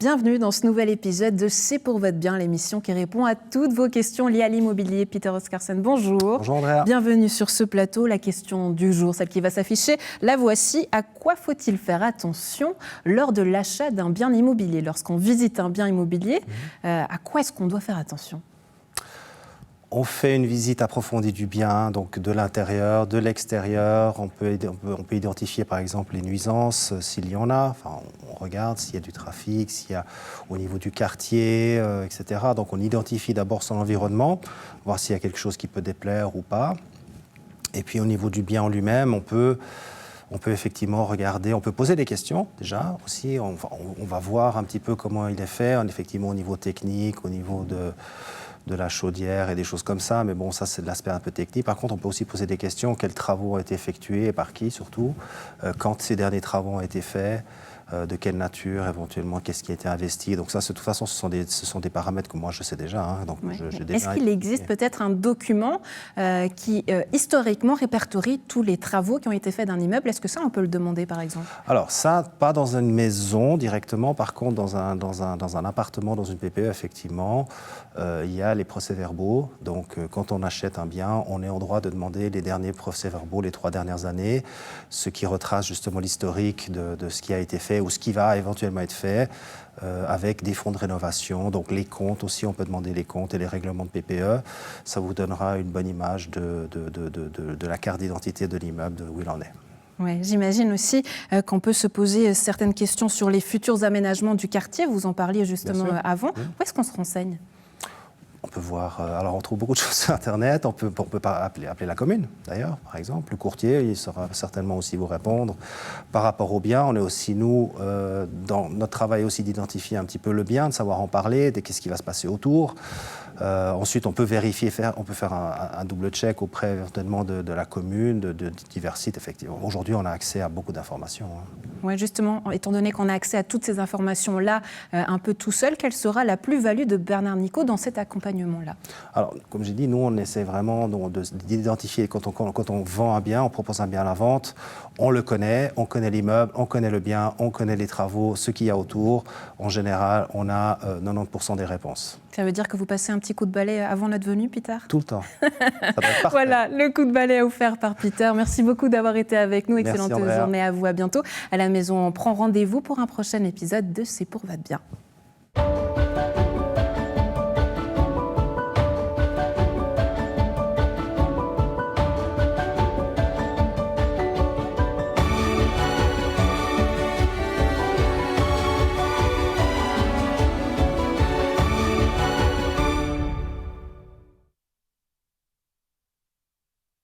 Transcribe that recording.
Bienvenue dans ce nouvel épisode de C'est pour votre bien, l'émission qui répond à toutes vos questions liées à l'immobilier. Peter Oscarsen, bonjour. Bonjour Andrea. Bienvenue sur ce plateau. La question du jour, celle qui va s'afficher, la voici. À quoi faut-il faire attention lors de l'achat d'un bien immobilier? Lorsqu'on visite un bien immobilier, à quoi est-ce qu'on doit faire attention? On fait une visite approfondie du bien, donc de l'intérieur, de l'extérieur. On peut identifier par exemple les nuisances, s'il y en a. Enfin, on regarde s'il y a du trafic, s'il y a au niveau du quartier, etc. Donc on identifie d'abord son environnement, voir s'il y a quelque chose qui peut déplaire ou pas. Et puis au niveau du bien en lui-même, on peut effectivement regarder, on peut poser des questions déjà aussi. On va voir un petit peu comment il est fait, effectivement au niveau technique, au niveau de la chaudière et des choses comme ça, mais bon, ça c'est de l'aspect un peu technique. Par contre, on peut aussi poser des questions, quels travaux ont été effectués et par qui surtout, quand ces derniers travaux ont été faits, de quelle nature éventuellement, qu'est-ce qui a été investi. Donc ça, de toute façon, ce sont des paramètres que moi je sais déjà. Donc Est-ce qu'il existe peut-être un document qui historiquement répertorie tous les travaux qui ont été faits d'un immeuble? Est-ce que ça, on peut le demander par exemple? Alors ça, pas dans une maison directement, par contre dans un appartement, dans une PPE, effectivement, il y a les procès-verbaux. Donc quand on achète un bien, on est en droit de demander les derniers procès-verbaux, les 3 dernières années, ce qui retrace justement l'historique de ce qui a été fait ou ce qui va éventuellement être fait, avec des fonds de rénovation. Donc les comptes aussi, on peut demander les comptes et les règlements de PPE. Ça vous donnera une bonne image de la carte d'identité de l'immeuble, où il en est. Ouais, j'imagine aussi qu'on peut se poser certaines questions sur les futurs aménagements du quartier. Vous en parliez justement avant. Où est-ce qu'on se renseigne? On peut voir, alors on trouve beaucoup de choses sur Internet, on peut appeler la commune d'ailleurs, par exemple. Le courtier, il saura certainement aussi vous répondre. Par rapport au bien, on est aussi, nous, dans notre travail aussi d'identifier un petit peu le bien, de savoir en parler, de qu'est-ce qui va se passer autour. Ensuite, on peut vérifier, on peut faire un double check auprès éventuellement de la commune, de divers sites, effectivement. Aujourd'hui, on a accès à beaucoup d'informations. Oui, justement, étant donné qu'on a accès à toutes ces informations-là, un peu tout seul, quelle sera la plus-value de Bernard Nicot dans cet accompagnement-là? Alors, comme j'ai dit, nous, on essaie vraiment d'identifier, quand on vend un bien, on propose un bien à la vente, on le connaît, on connaît l'immeuble, on connaît le bien, on connaît les travaux, ce qu'il y a autour. En général, on a 90% des réponses. Ça veut dire que vous passez un petit coup de balai avant notre venue, Peter? Tout le temps. Ça doit être parfait. Voilà, le coup de balai offert par Peter. Merci beaucoup d'avoir été avec nous. Merci, Excellente Andrea. journée à vous. À bientôt. À la maison, on prend rendez-vous pour un prochain épisode de C'est pour votre bien.